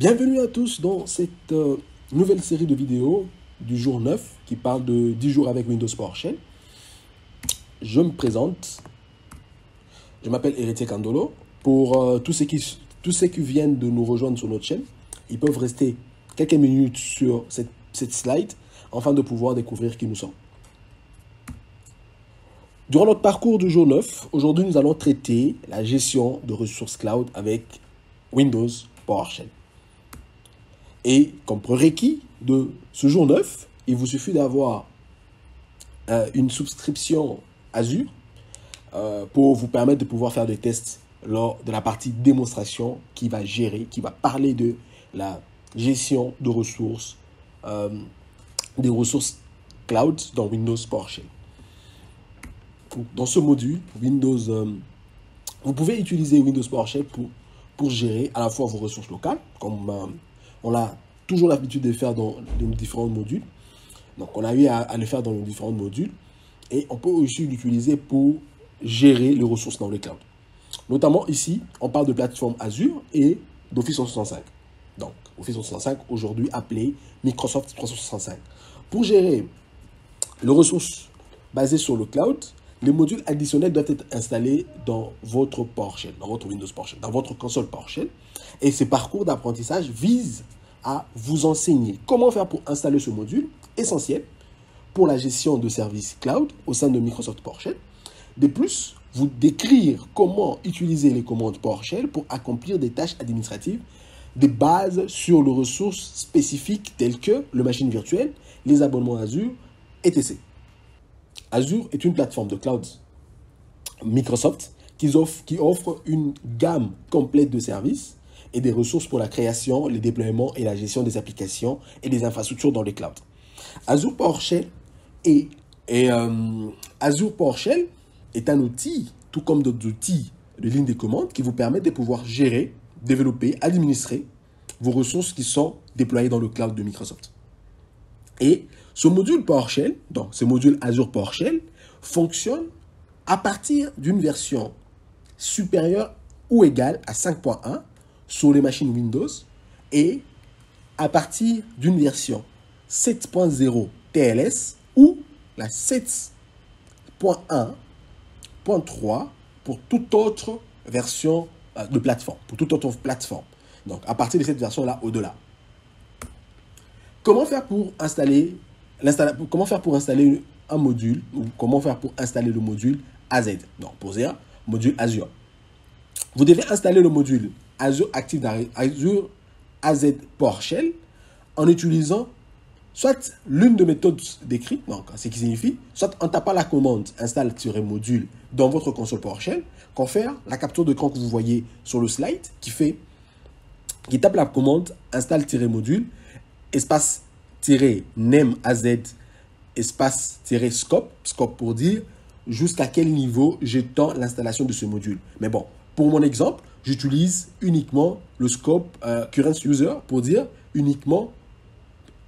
Bienvenue à tous dans cette nouvelle série de vidéos du jour 9 qui parle de 10 jours avec Windows PowerShell. Je me présente, je m'appelle Héritier Kandolo. Pour tous ceux qui viennent de nous rejoindre sur notre chaîne, ils peuvent rester quelques minutes sur cette slide afin de pouvoir découvrir qui nous sommes. Durant notre parcours du jour 9, aujourd'hui nous allons traiter la gestion de ressources cloud avec Windows PowerShell. Et comme prérequis de ce jour 9, il vous suffit d'avoir une souscription Azure pour vous permettre de pouvoir faire des tests lors de la partie démonstration qui va parler de la gestion de ressources, des ressources cloud dans Windows PowerShell. Dans ce module, vous pouvez utiliser Windows PowerShell pour gérer à la fois vos ressources locales, comme on a toujours l'habitude de faire dans les différents modules. Donc, on a eu à le faire dans les différents modules. Et on peut aussi l'utiliser pour gérer les ressources dans le cloud. Notamment ici, on parle de plateforme Azure et d'Office 365. Donc, Office 365, aujourd'hui appelé Microsoft 365. Pour gérer les ressources basées sur le cloud, les modules additionnels doivent être installés dans votre PowerShell, dans votre Windows PowerShell, dans votre console PowerShell. Et ce parcours d'apprentissage vise à vous enseigner comment faire pour installer ce module essentiel pour la gestion de services cloud au sein de Microsoft PowerShell. De plus, vous décrire comment utiliser les commandes PowerShell pour accomplir des tâches administratives de base sur les ressources spécifiques telles que le machine virtuelle, les abonnements Azure, etc. Azure est une plateforme de cloud Microsoft qui offre une gamme complète de services et des ressources pour la création, le déploiement et la gestion des applications et des infrastructures dans les clouds. Azure PowerShell est un outil, tout comme d'autres outils de ligne de commande, qui vous permettent de pouvoir gérer, développer, administrer vos ressources qui sont déployées dans le cloud de Microsoft. Et ce module PowerShell, donc ce module Azure PowerShell, fonctionne à partir d'une version supérieure ou égale à 5.1 sur les machines Windows et à partir d'une version 7.0 TLS ou la 7.1.3 pour toute autre version de plateforme, pour toute autre plateforme. Donc, à partir de cette version-là, au-delà. Comment faire pour installer un module ou comment faire pour installer le module AZ? Donc, pour dire, module Azure. Vous devez installer le module Azure Active Directory, Azure AZ PowerShell en utilisant soit l'une de méthodes décrites, donc ce qui signifie, soit en tapant la commande install-module dans votre console PowerShell, qu'on fait la capture d'écran que vous voyez sur le slide, qui tape la commande install-module, espace-name AZ, espace-scope, scope pour dire jusqu'à quel niveau j'étends l'installation de ce module. Mais bon, pour mon exemple, j'utilise uniquement le scope current user pour dire uniquement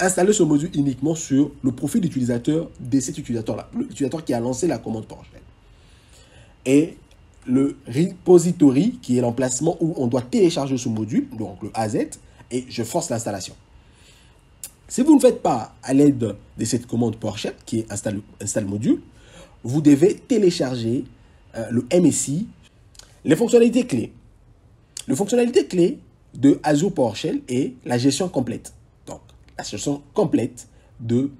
installer ce module uniquement sur le profil d'utilisateur de cet utilisateur-là, l'utilisateur qui a lancé la commande PowerShell. Et le repository qui est l'emplacement où on doit télécharger ce module, donc le AZ, et je force l'installation. Si vous ne faites pas à l'aide de cette commande PowerShell qui est install module, vous devez télécharger le MSI. Les fonctionnalités clés. Les fonctionnalités clés de Azure PowerShell est la gestion complète. Donc, la gestion complète du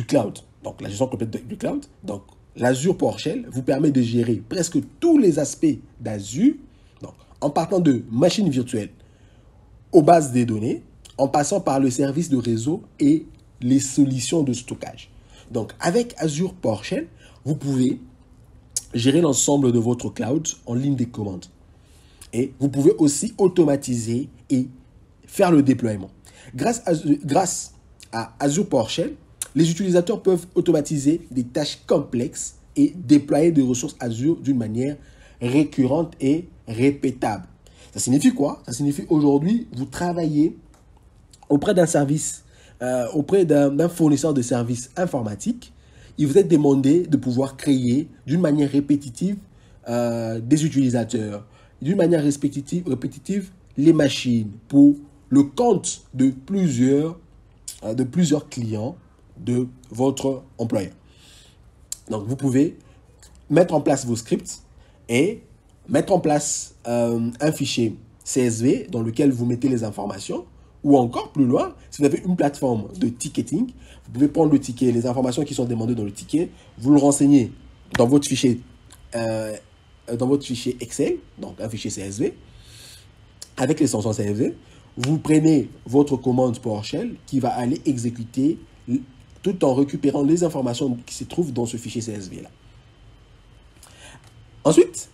cloud. Donc, la gestion complète du cloud. Donc, l'Azure PowerShell vous permet de gérer presque tous les aspects d'Azure. Donc, en partant de machines virtuelles aux bases des données, en passant par le service de réseau et les solutions de stockage. Donc, avec Azure PowerShell, vous pouvez gérer l'ensemble de votre cloud en ligne de commande. Et vous pouvez aussi automatiser et faire le déploiement. Grâce à Azure PowerShell, les utilisateurs peuvent automatiser des tâches complexes et déployer des ressources Azure d'une manière récurrente et répétable. Ça signifie quoi? Ça signifie aujourd'hui, vous travaillez auprès d'un service, auprès d'un fournisseur de services informatiques. Il vous est demandé de pouvoir créer d'une manière répétitive des utilisateurs, d'une manière répétitive les machines pour le compte de plusieurs clients de votre employeur. Donc, vous pouvez mettre en place vos scripts et mettre en place un fichier CSV dans lequel vous mettez les informations. Ou encore plus loin, si vous avez une plateforme de ticketing, vous pouvez prendre le ticket, les informations qui sont demandées dans le ticket, vous le renseignez dans votre fichier Excel, donc un fichier CSV, avec l'extension CSV. Vous prenez votre commande PowerShell qui va aller exécuter tout en récupérant les informations qui se trouvent dans ce fichier CSV là. Ensuite,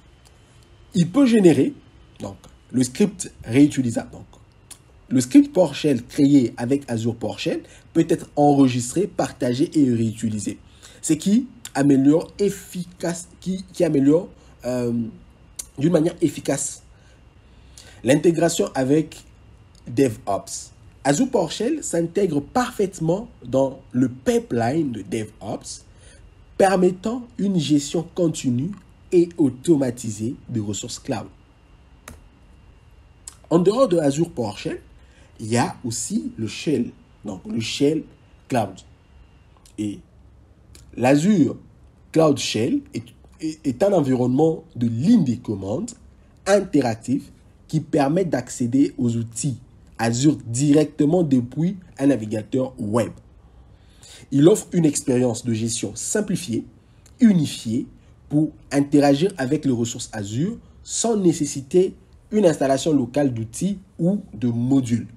il peut générer donc, le script réutilisable. Donc, le script PowerShell créé avec Azure PowerShell peut être enregistré, partagé et réutilisé. Ce qui améliore d'une manière efficace l'intégration avec DevOps. Azure PowerShell s'intègre parfaitement dans le pipeline de DevOps, permettant une gestion continue et automatisée des ressources cloud. En dehors de Azure PowerShell, il y a aussi le Shell, donc le Shell Cloud. Et l'Azure Cloud Shell est un environnement de ligne de commande interactif qui permet d'accéder aux outils Azure directement depuis un navigateur web. Il offre une expérience de gestion simplifiée, unifiée, pour interagir avec les ressources Azure sans nécessiter une installation locale d'outils ou de modules.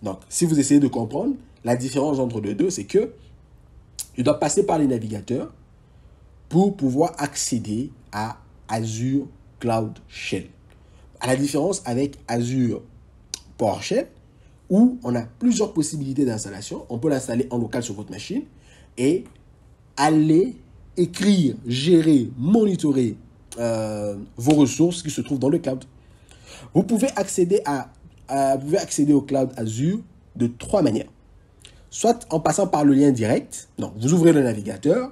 Donc, si vous essayez de comprendre, la différence entre les deux, c'est que je dois passer par les navigateurs pour pouvoir accéder à Azure Cloud Shell. À la différence avec Azure PowerShell, où on a plusieurs possibilités d'installation. On peut l'installer en local sur votre machine et aller écrire, gérer, monitorer vos ressources qui se trouvent dans le cloud. Vous pouvez accéder au cloud Azure de 3 manières. Soit en passant par le lien direct. Donc, vous ouvrez le navigateur,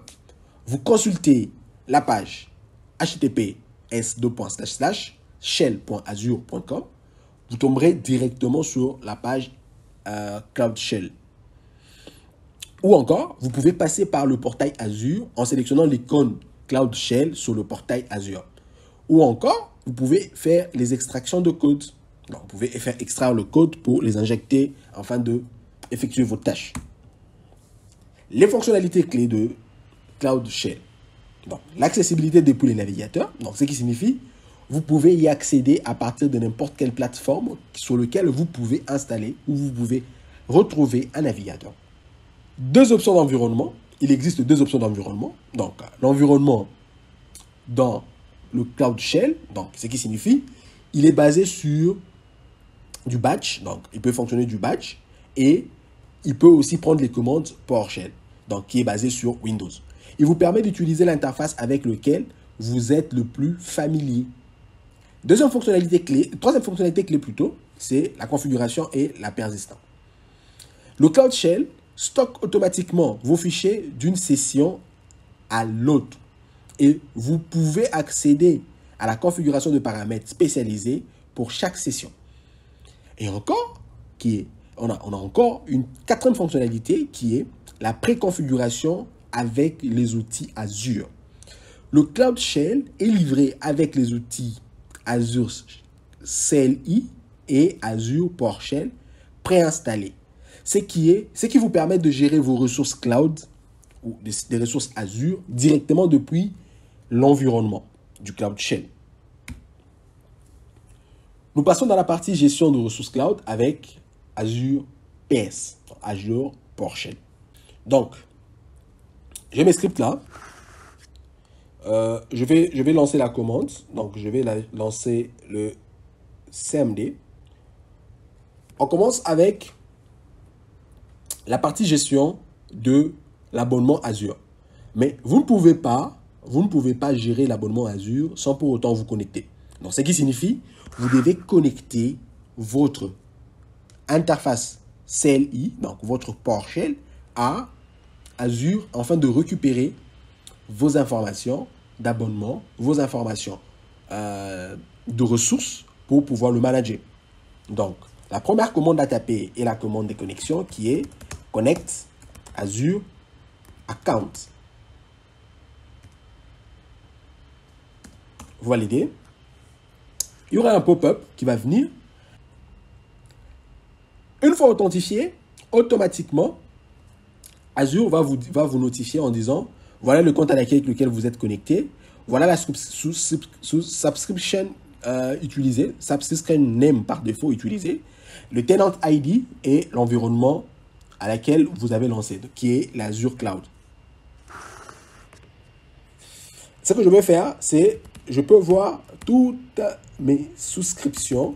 vous consultez la page https://shell.azure.com. Vous tomberez directement sur la page Cloud Shell. Ou encore, vous pouvez passer par le portail Azure en sélectionnant l'icône Cloud Shell sur le portail Azure. Ou encore, vous pouvez faire les extractions de code. Donc, vous pouvez faire extraire le code pour les injecter afin de effectuer vos tâches. Les fonctionnalités clés de Cloud Shell. Donc, l'accessibilité depuis les navigateurs. Donc, ce qui signifie vous pouvez y accéder à partir de n'importe quelle plateforme sur laquelle vous pouvez installer ou vous pouvez retrouver un navigateur. Deux options d'environnement. Il existe 2 options d'environnement. Donc, l'environnement dans le Cloud Shell, donc, ce qui signifie il est basé sur du batch. Donc, il peut fonctionner du batch et il peut aussi prendre les commandes PowerShell, donc qui est basé sur Windows. Il vous permet d'utiliser l'interface avec laquelle vous êtes le plus familier. Troisième fonctionnalité clé plutôt, c'est la configuration et la persistance. Le Cloud Shell stocke automatiquement vos fichiers d'une session à l'autre et vous pouvez accéder à la configuration de paramètres spécialisés pour chaque session. Et encore, on a encore une 4e fonctionnalité qui est la préconfiguration avec les outils Azure. Le Cloud Shell est livré avec les outils Azure CLI et Azure PowerShell préinstallés. Ce qui vous permet de gérer vos ressources cloud ou des ressources Azure directement depuis l'environnement du Cloud Shell. Nous passons dans la partie gestion de ressources cloud avec Azure PS, Azure PowerShell. Donc, j'ai mes scripts là. Je vais lancer la commande. Donc, je vais lancer le CMD. On commence avec la partie gestion de l'abonnement Azure. Mais vous ne pouvez pas gérer l'abonnement Azure sans pour autant vous connecter. Donc, ce qui signifie, vous devez connecter votre interface CLI, donc votre PowerShell, à Azure afin de récupérer vos informations d'abonnement, vos informations de ressources pour pouvoir le manager. Donc, la première commande à taper est la commande de connexion qui est Connect Azure Account. Vous validez. Il y aura un pop-up qui va venir. Une fois authentifié, automatiquement, Azure va vous notifier en disant voilà le compte avec lequel vous êtes connecté, voilà la subscription utilisée, subscription name par défaut utilisée, le tenant ID et l'environnement à laquelle vous avez lancé, qui est l'Azure Cloud. Ce que je vais faire, c'est je peux voir toutes mes souscriptions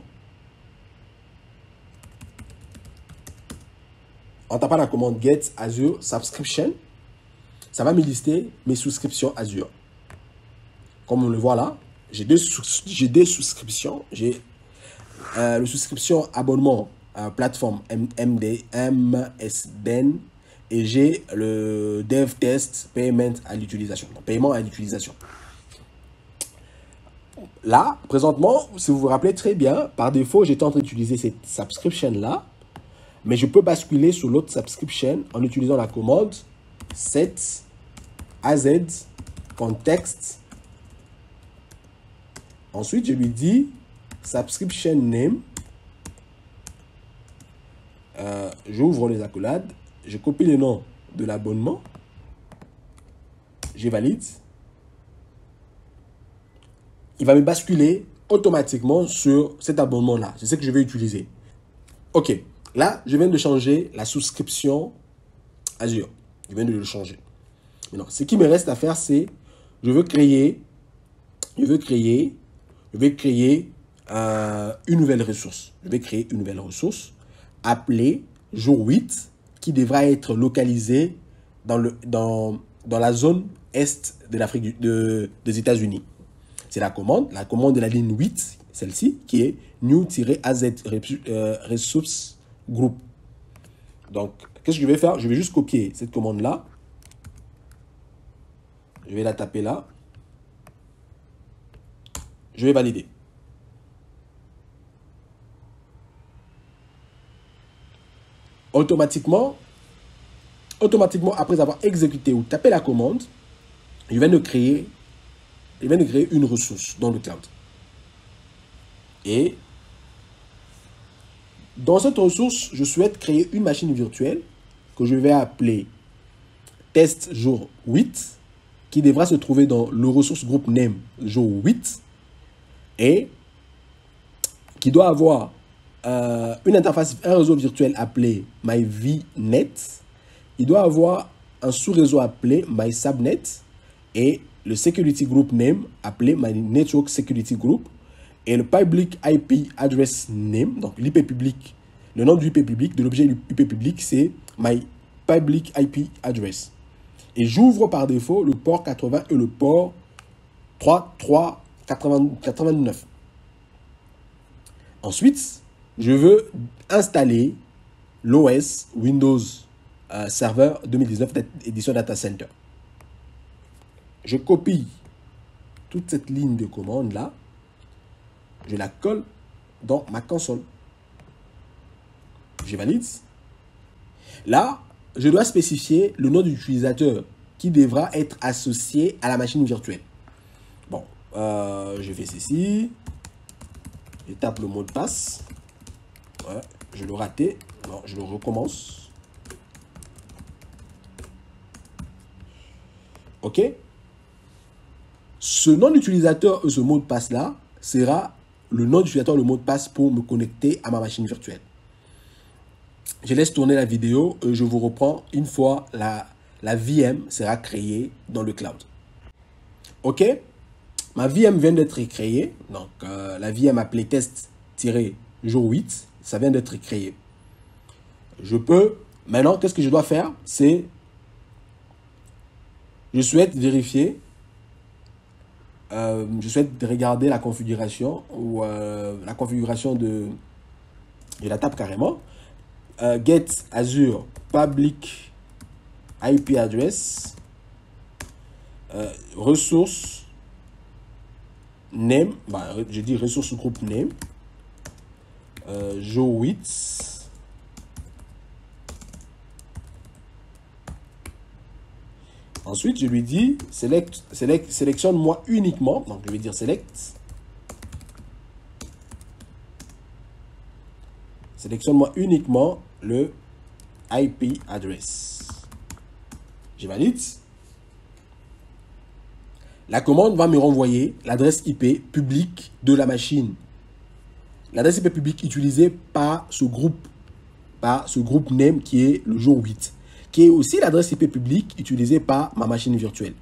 en tapant la commande Get Azure Subscription. Ça va me lister mes souscriptions Azure. Comme on le voit là, j'ai des souscriptions. J'ai le souscription abonnement plateforme MSDN et j'ai le Dev Test Payment à l'utilisation. Paiement à l'utilisation. Là, présentement, si vous vous rappelez très bien, par défaut, j'étais en train d'utiliser cette subscription-là, mais je peux basculer sur l'autre subscription en utilisant la commande set az context. Ensuite, je lui dis subscription name. J'ouvre les accolades, je copie le nom de l'abonnement, je valide. Il va me basculer automatiquement sur cet abonnement-là. C'est ce que je vais utiliser. OK. Là, je viens de changer la souscription Azure. Je viens de le changer. Maintenant, ce qui me reste à faire, c'est je vais créer une nouvelle ressource. Je vais créer une nouvelle ressource appelée jour 8 qui devra être localisée dans la zone est de l'Afrique des États-Unis. C'est la commande de la ligne 8, celle-ci, qui est new-az resource group. Donc, qu'est-ce que je vais faire? Je vais juste copier cette commande-là. Je vais la taper là. Je vais valider. Automatiquement, après avoir exécuté ou tapé la commande, je viens de créer une ressource dans le cloud. Et dans cette ressource, je souhaite créer une machine virtuelle que je vais appeler test jour 8, qui devra se trouver dans le ressource group name jour 8 et qui doit avoir une interface, un réseau virtuel appelé MyVNet. Il doit avoir un sous-réseau appelé MySubnet et le security group name appelé MyNetwork Security Group et le public IP address name, donc l'IP public, le nom du IP public, de l'objet IP public, c'est MyPublic IP address. Et j'ouvre par défaut le port 80 et le port 3389. Ensuite, je veux installer l'OS Windows Server 2019 édition Data Center. Je copie toute cette ligne de commande là, je la colle dans ma console. Je valide. Là, je dois spécifier le nom d'utilisateur qui devra être associé à la machine virtuelle. Bon, je fais ceci. Je tape le mot de passe. Ouais, je l'ai raté. Non, je le recommence. OK. Ce nom d'utilisateur, ce mot de passe là, sera le nom d'utilisateur, le mot de passe pour me connecter à ma machine virtuelle. Je laisse tourner la vidéo et je vous reprends une fois la VM sera créée dans le cloud. OK. Ma VM vient d'être créée. Donc, la VM appelée test-jour 8, ça vient d'être créé. Je peux... Maintenant, qu'est-ce que je dois faire? C'est... Je souhaite vérifier... je souhaite regarder la configuration ou la configuration de... Je la tape carrément. Get Azure Public IP Address. Ressource name, je dis ressource group name, Jowitz. Ensuite, je lui dis, sélectionne-moi uniquement. Donc, je vais dire select. Sélectionne-moi uniquement le IP address. Je valide. La commande va me renvoyer l'adresse IP publique de la machine. L'adresse IP publique utilisée par ce groupe name qui est le jour 8, qui est aussi l'adresse IP publique utilisée par ma machine virtuelle.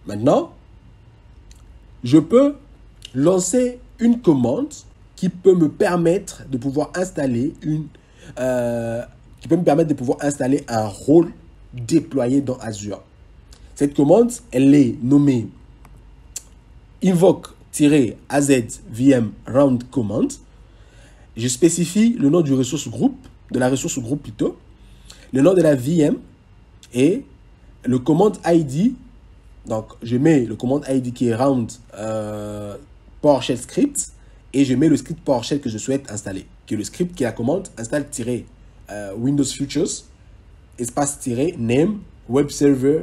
Maintenant, je peux lancer une commande qui peut me permettre de pouvoir installer un rôle déployé dans Azure. Cette commande, elle est nommée invoke-azvm round command. Je spécifie le nom du ressource groupe, de la ressource groupe plutôt, le nom de la VM et le command ID. Donc, je mets le command ID qui est round PowerShell script et je mets le script PowerShell que je souhaite installer, qui est le script qui est la commande install-Windows Futures espace-name web server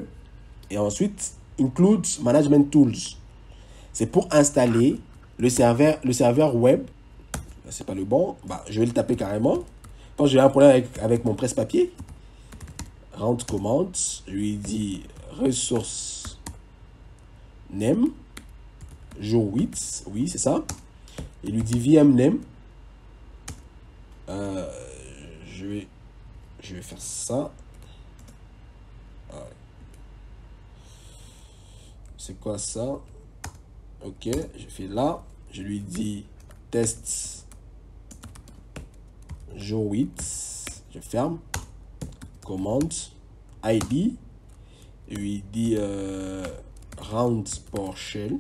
et ensuite include management tools. C'est pour installer le serveur web. C'est pas le bon. Bah, je vais le taper carrément. Quand j'ai un problème avec mon presse-papier, round command, je lui dis ressource name, jour 8, oui, c'est ça. Il lui dit VM name. Je vais faire ça. C'est quoi ça? Ok, je fais là. Je lui dis test jour 8. Je ferme. Commande ID. Je lui dis round PowerShell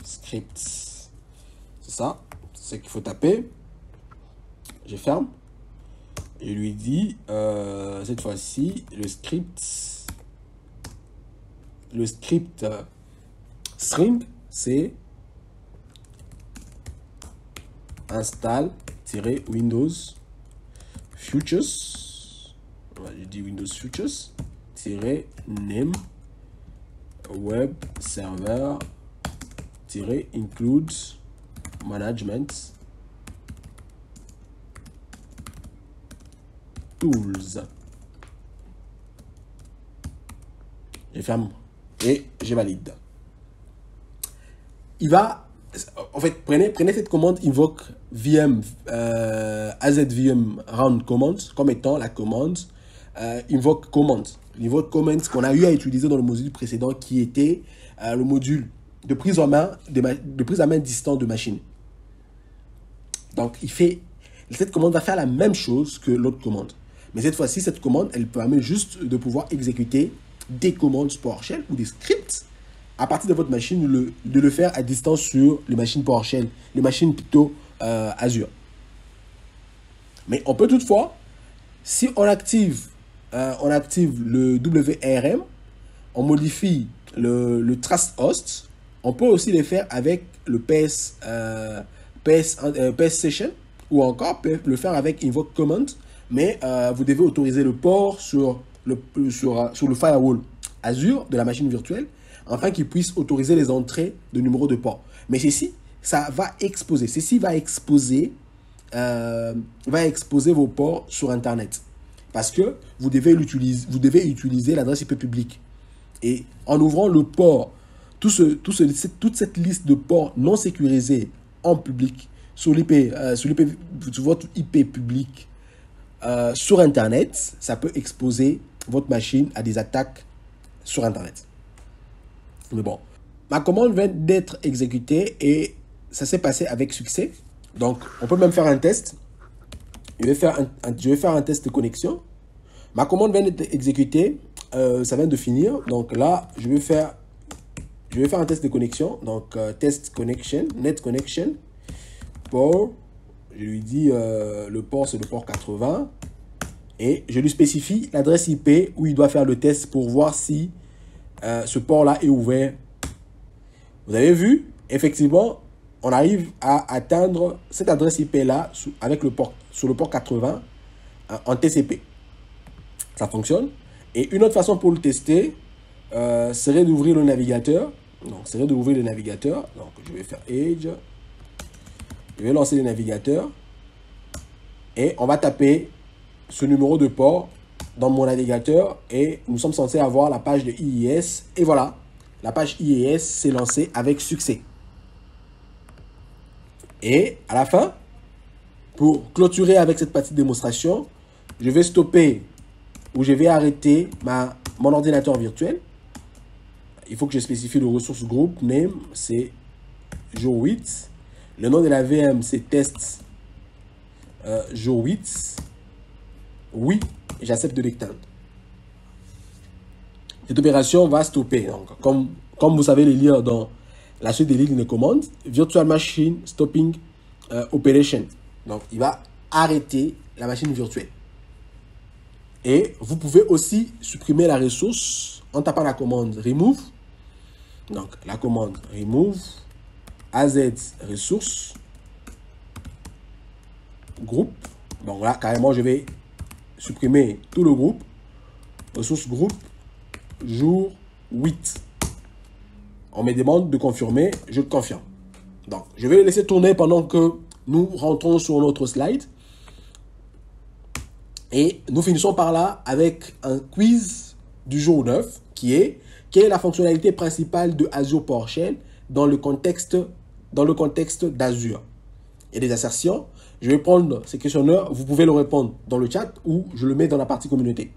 script. C'est ça. C'est ce qu'il faut taper. Je ferme. Je lui dis cette fois-ci le script string, c'est install-Windows Futures. Je dis Windows Futures-name web server-include management tools. Je ferme et je valide. Il va, en fait, prenez cette commande invoke VM azvm round command comme étant la commande invoke command. L'invoke command qu'on a eu à utiliser dans le module précédent qui était le module de prise en main distant de machine. Donc, cette commande va faire la même chose que l'autre commande. Mais cette fois-ci, cette commande, elle permet juste de pouvoir exécuter des commandes PowerShell ou des scripts à partir de votre machine, de le faire à distance sur les machines PowerShell, les machines plutôt Azure. Mais on peut toutefois, si on active le WRM, on modifie le trace host, on peut aussi le faire avec le PS Session ou encore le faire avec invoke command, mais vous devez autoriser le port sur le firewall Azure de la machine virtuelle afin qu'il puisse autoriser les entrées de numéro de port. Mais ceci va exposer vos ports sur Internet parce que vous devez utiliser l'adresse IP publique. Et en ouvrant le port, toute cette liste de ports non sécurisés en public sur votre IP public sur Internet, ça peut exposer votre machine à des attaques sur Internet. Mais bon, ma commande vient d'être exécutée et ça s'est passé avec succès. Donc, on peut même faire un test. Je vais faire un test de connexion. Ma commande vient d'être exécutée. Ça vient de finir. Donc là, je vais faire un test de connexion. Donc, test connection, net connection. Port. Je lui dis le port, c'est le port 80. Et je lui spécifie l'adresse IP où il doit faire le test pour voir si ce port-là est ouvert. Vous avez vu, effectivement, on arrive à atteindre cette adresse IP-là avec sur le port 80 en TCP. Ça fonctionne. Et une autre façon pour le tester serait d'ouvrir le navigateur. Donc, Donc, je vais faire Edge. Je vais lancer le navigateur. Et on va taper ce numéro de port dans mon navigateur. Et nous sommes censés avoir la page de IIS. Et voilà, la page IIS s'est lancée avec succès. Et à la fin, pour clôturer avec cette petite démonstration, je vais stopper ou je vais arrêter mon ordinateur virtuel. Il faut que je spécifie le ressource group name, c'est jour 8. Le nom de la VM, c'est test jour 8. Oui, j'accepte de l'éteindre. Cette opération va stopper. Donc, comme vous savez les lire dans la suite des lignes de commande, Virtual Machine Stopping Operation. Donc, il va arrêter la machine virtuelle. Et vous pouvez aussi supprimer la ressource en tapant la commande remove. Donc, la commande remove az ressource groupe. Donc là, carrément, je vais supprimer tout le groupe. Ressource groupe jour 8. On me demande de confirmer, je confirme. Donc, je vais le laisser tourner pendant que nous rentrons sur notre slide. Et nous finissons par là avec un quiz du jour 9 qui est quelle est la fonctionnalité principale de Azure PowerShell dans le contexte d'Azure. Il y a des assertions. Je vais prendre ces questionnaires. Vous pouvez le répondre dans le chat ou je le mets dans la partie communauté.